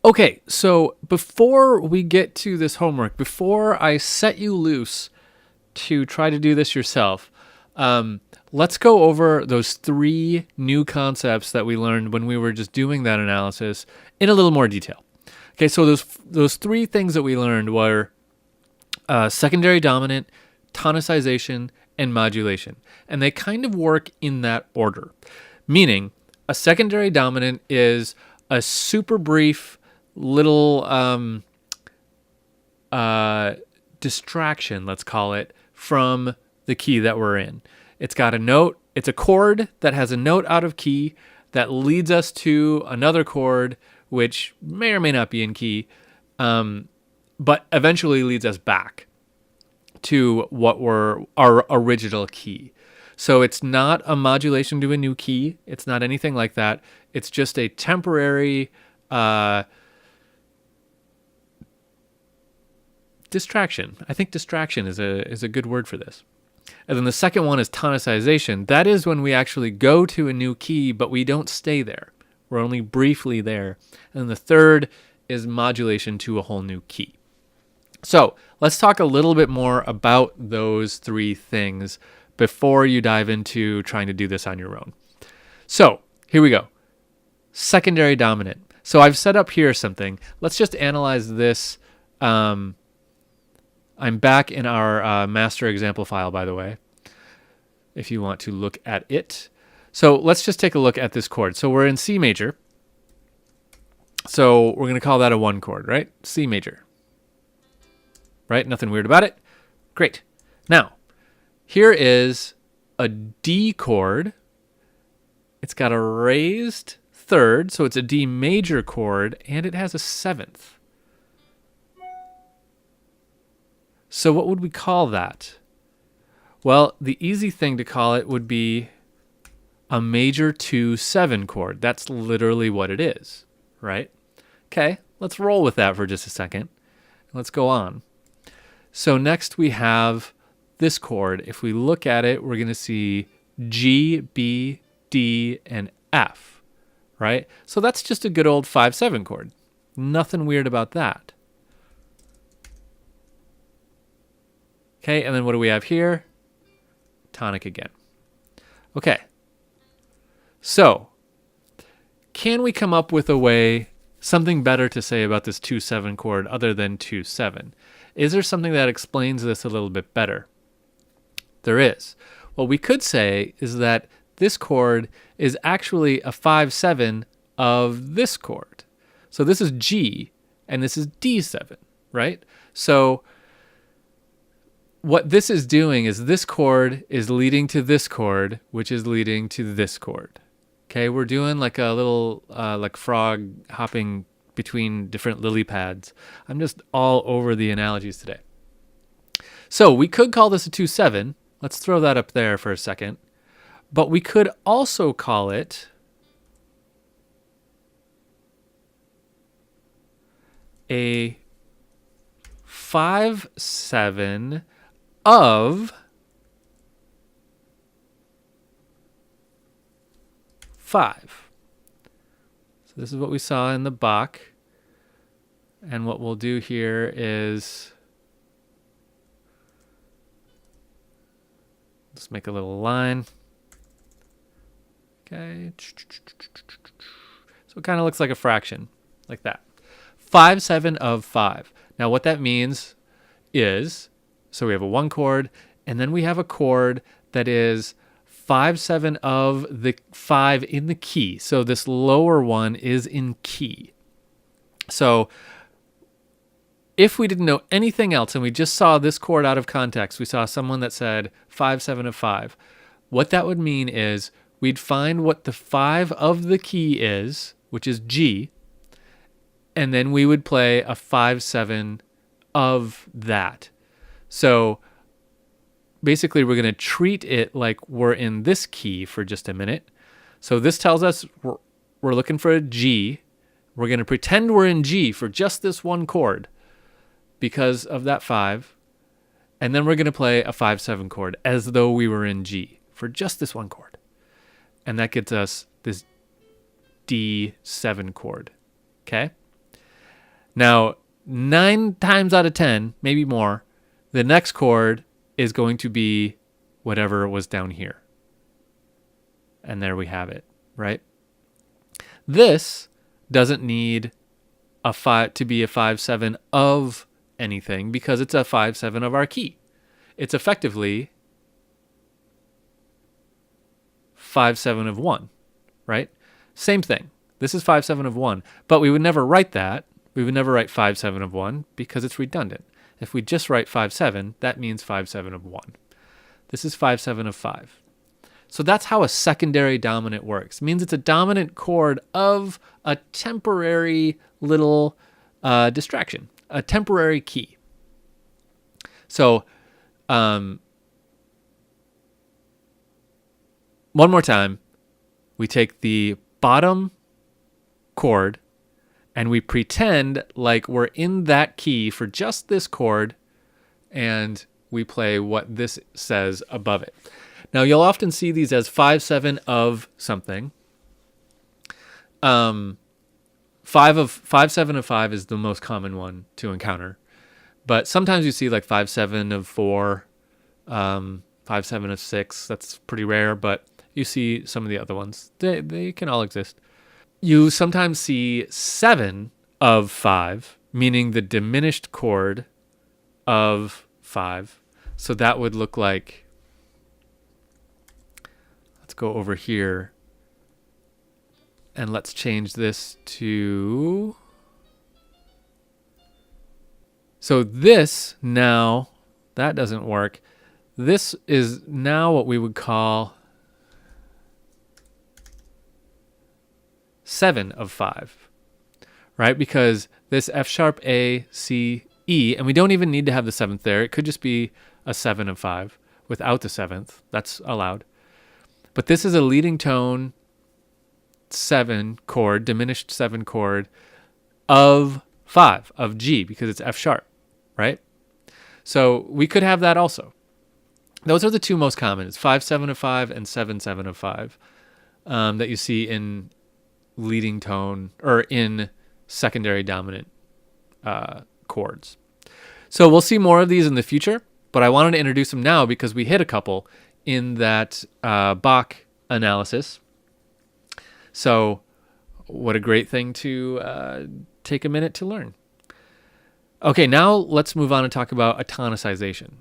Okay, so before we get to this homework, before I set you loose to try to do this yourself, let's go over those three new concepts that we learned when we were just doing that analysis in a little more detail. Okay, so those three things that we learned were secondary dominant, tonicization, and modulation. And they kind of work in that order, meaning a secondary dominant is a super brief little distraction, let's call it, from the key that we're in. It's got a note. It's a chord that has a note out of key that leads us to another chord, which may or may not be in key, but eventually leads us back to what were our original key. So it's not a modulation to a new key. It's not anything like that. It's just a temporary distraction. I think distraction is a good word for this. And then the second one is tonicization. That is when we actually go to a new key, but we don't stay there. We're only briefly there. And then the third is modulation to a whole new key. So let's talk a little bit more about those three things before you dive into trying to do this on your own. So here we go. Secondary dominant. So I've set up here something. Let's just analyze this. I'm back in our master example file, by the way, if you want to look at it. So let's just take a look at this chord. So we're in C major. So we're going to call that a 1 chord, right? C major. Right? Nothing weird about it. Great. Now, here is a D chord. It's got a raised third, so it's a D major chord, and it has a 7th. So what would we call that? Well, the easy thing to call it would be a major 2-7 chord. That's literally what it is, right? Okay, let's roll with that for just a second. Let's go on. So next we have this chord. If we look at it, we're going to see G, B, D, and F, right? So that's just a good old 5-7 chord. Nothing weird about that. Okay, and then what do we have here? Tonic again. Okay. So, can we come up with a way, something better to say about this 2-7 chord other than 2-7? Is there something that explains this a little bit better? There is. What we could say is that this chord is actually a 5-7 of this chord. So this is G, and this is D7, right? So what this is doing is this chord is leading to this chord, which is leading to this chord. Okay, we're doing like a little like frog hopping between different lily pads. I'm just all over the analogies today. So we could call this a 2-7. Let's throw that up there for a second. But we could also call it a 5-7 of 5. So this is what we saw in the Bach. And what we'll do here is let's make a little line. Okay. So it kind of looks like a fraction, like that. 5-7 of 5. Now what that means is, so we have a 1 chord, and then we have a chord that is 5-7 of the 5 in the key. So this lower one is in key. So if we didn't know anything else and we just saw this chord out of context, we saw someone that said 5-7 of 5. What that would mean is we'd find what the 5 of the key is, which is G, and then we would play a 5-7 of that. So basically we're going to treat it like we're in this key for just a minute. So this tells us we're looking for a G. We're going to pretend we're in G for just this one chord because of that 5. And then we're going to play a 5-7 chord as though we were in G for just this one chord. And that gets us this D7 chord. Okay? Now, 9 times out of 10, maybe more, the next chord is going to be whatever was down here. And there we have it, right? This doesn't need a 5 to be a 5/7 of anything because it's a 5/7 of our key. It's effectively 5/7 of 1, right? Same thing. This is 5/7 of 1, but we would never write that. We would never write 5/7 of 1 because it's redundant. If we just write 5/7, that means 5/7 of 1. This is 5/7 of 5. So that's how a secondary dominant works. It means it's a dominant chord of a temporary little distraction, a temporary key. So one more time, we take the bottom chord and we pretend like we're in that key for just this chord, and we play what this says above it. Now, you'll often see these as 5/7 of something. 5/7 of 5 is the most common one to encounter. But sometimes you see like 5/7 of 4, 5/7 of 6. That's pretty rare, but you see some of the other ones. They can all exist. You sometimes see 7 of 5, meaning the diminished chord of 5. So that would look like, let's go over here and let's change this to, so this now, that doesn't work. This is now what we would call 7 of 5, right? Because this F sharp, A, C, E, and we don't even need to have the 7th there. It could just be a 7 of 5 without the 7th. That's allowed. But this is a leading tone 7 chord, diminished 7 chord of 5, of G, because it's F sharp, right? So we could have that also. Those are the two most common. It's 5/7 of 5 and 7/7 of 5 that you see in leading tone or in secondary dominant chords. So we'll see more of these in the future, but I wanted to introduce them now because we hit a couple in that Bach analysis. So what a great thing to take a minute to learn. Okay, now let's move on and talk about a tonicization.